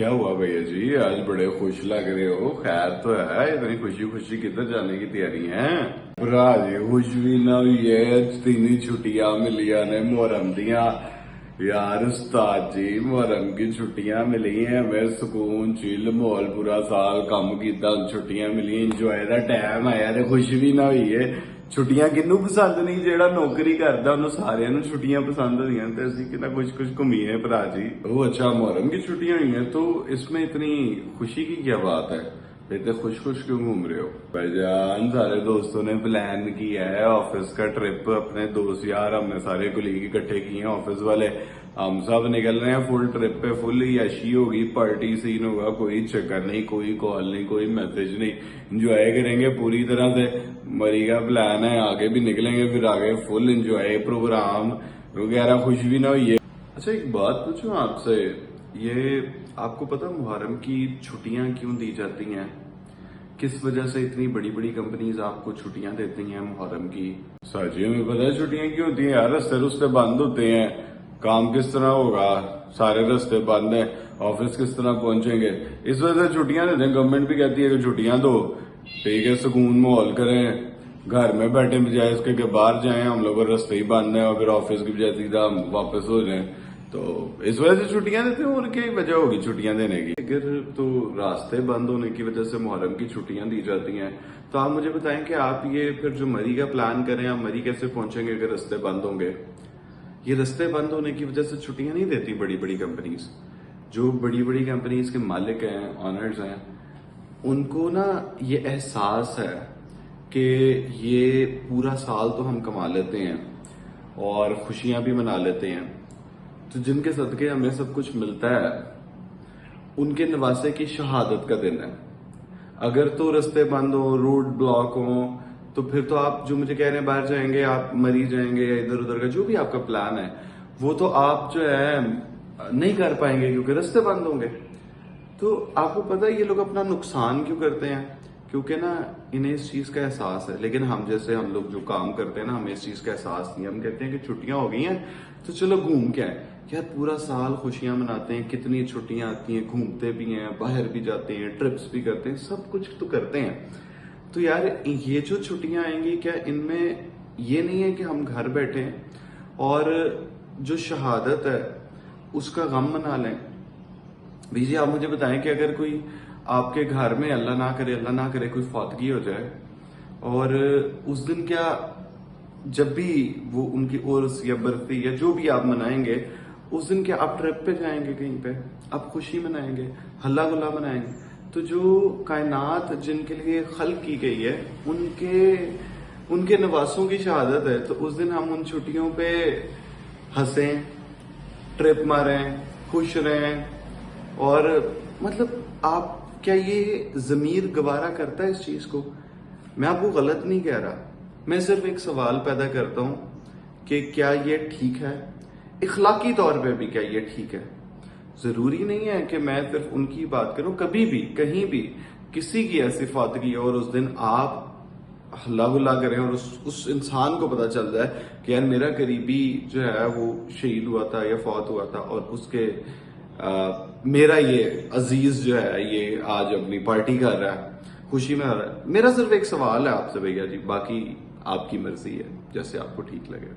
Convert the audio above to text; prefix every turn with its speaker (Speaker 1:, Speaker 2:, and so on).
Speaker 1: क्या हुआ भैया जी, आज बड़े खुश लग रहे हो? खैर तो है, इतनी खुशी खुशी किधर जाने की तैयारी है? भरा जी खुश भी ना हुई है, 3 छुट्टियां मिलिया ने मुहर्रम दिया। यार उस्ताद जी, मुहर्रम की छुट्टियां मिली हैं हमें, सुकून चिल माहौल, पूरा साल कम किया, छुट्टियां मिली, इंजॉय का टाइम आया ते खुश भी ना हुई है। छुट्टियां किन्नू पसंद नहीं? जेड़ा नौकरी करदा उन्हें सारियां नूं छुट्टियां पसंद होंदियां ते असीं कितना कुछ कुछ घूमीए भरा जी। ओह अच्छा, मुहर्रम की छुट्टियां हुई हैं तो इसमें इतनी खुशी की क्या बात है? इतने खुश खुश क्यों घूम रहे हो भाईजान? सारे दोस्तों ने प्लान किया है ऑफिस का ट्रिप, अपने दोस्त यार हमने सारे कुलीग इकट्ठे किए हैं ऑफिस वाले, हम सब निकल रहे हैं फुल ट्रिप पे। फुल यशी होगी, पार्टी सीन होगा, कोई चक्कर नहीं, कोई कॉल नहीं, कोई मैसेज नहीं, एंजॉय करेंगे पूरी तरह से। मरी का प्लान है, आगे भी निकलेंगे, फिर आगे फुल एंजॉय प्रोग्राम वगैरह, खुश भी ना हुई है। अच्छा एक बात पूछूं आपसे, ये आपको पता मुहर्रम की छुट्टियां क्यों दी जाती हैं? किस वजह से इतनी बड़ी बड़ी कंपनीज आपको छुट्टियां देती हैं मुहर्रम की? सच में पता है छुट्टियां क्यों होती हैं यार? रास्ते रुस्ते बंद होते हैं, काम किस तरह होगा, सारे रास्ते बंद हैं, ऑफिस किस तरह पहुंचेंगे, इस वजह से छुट्टियां देते हैं। गवर्नमेंट भी कहती है कि छुट्टियां दो, ठीक है, सुकून माहौल करें, घर में बैठे बजाय इसके कि बाहर जाएं, हम लोग रास्ते ही बंद है और फिर ऑफिस की बजाय सीधा हम वापस हो जाएं, तो इस वजह से छुट्टियां देते हैं। और क्या वजह होगी छुट्टियां देने की? अगर तो रास्ते बंद होने की वजह से मुहर्रम की छुट्टियां दी जाती हैं, तो आप मुझे बताएं कि आप ये फिर जो मरी का प्लान करें, आप मरी कैसे पहुंचेंगे अगर रास्ते बंद होंगे? ये रास्ते बंद होने की वजह से छुट्टियां नहीं देती बड़ी बड़ी कंपनीज। जो बड़ी बड़ी कंपनीज के मालिक हैं, ऑनर्स हैं, उनको ना ये एहसास है कि ये पूरा साल तो हम कमा लेते हैं और खुशियां भी मना लेते हैं, तो जिनके सदके हमें सब कुछ मिलता है, उनके नवासे की शहादत का दिन है। अगर तो रास्ते बंद हो, रोड ब्लॉक हो, तो फिर तो आप जो मुझे कह रहे हैं बाहर जाएंगे, आप मरी जाएंगे, या इधर उधर का जो भी आपका प्लान है वो तो आप जो है नहीं कर पाएंगे क्योंकि रास्ते बंद होंगे। तो आपको पता है ये लोग अपना नुकसान क्यों करते हैं? क्योंकि ना इन्हें इस चीज का एहसास है। लेकिन हम जैसे हम लोग जो काम करते हैं ना, हमें इस चीज का एहसास नहीं है। हम कहते हैं कि छुट्टियां हो गई हैं तो चलो घूम के आए। यार पूरा साल खुशियां मनाते हैं, कितनी छुट्टियां आती हैं, घूमते भी हैं, बाहर भी जाते हैं, ट्रिप्स भी करते हैं, सब कुछ तो करते हैं। तो यार ये जो छुट्टियां आएंगी, क्या इनमें ये नहीं है कि हम घर बैठे और जो शहादत है उसका गम मना लें? जी आप मुझे बताएं कि अगर कोई आपके घर में अल्लाह ना करे कोई फौतगी हो जाए, और उस दिन क्या, जब भी वो उनकी उर्स या बर्फी या जो भी आप मनाएंगे, उस दिन क्या आप ट्रिप पे जाएंगे कहीं पे, आप खुशी मनाएंगे, हल्ला गुल्ला मनाएंगे? तो जो कायनात जिनके लिए खल्क की गई है, उनके नवासों की शहादत है, तो उस दिन हम उन छुट्टियों पे हंसें, ट्रिप मारें, खुश रहें। और मतलब आप, क्या ये जमीर गवारा करता है इस चीज को? मैं आपको गलत नहीं कह रहा, मैं सिर्फ एक सवाल पैदा करता हूं कि क्या ये ठीक है? इखलाकी तौर पे भी क्या ये ठीक है? जरूरी नहीं है कि मैं सिर्फ उनकी बात करूं। कभी भी कहीं भी किसी की ऐसी फौतगी और उस दिन आप हल्ला गुल्ला करें और उस इंसान को पता चल जाए कि यार मेरा करीबी जो है वो शहीद हुआ था या फौत हुआ था, और उसके मेरा ये अजीज जो है ये आज अपनी पार्टी कर रहा है, खुशी में आ रहा है। मेरा सिर्फ एक सवाल है आपसे भैया जी, बाकी आपकी मर्जी है, जैसे आपको ठीक लगे।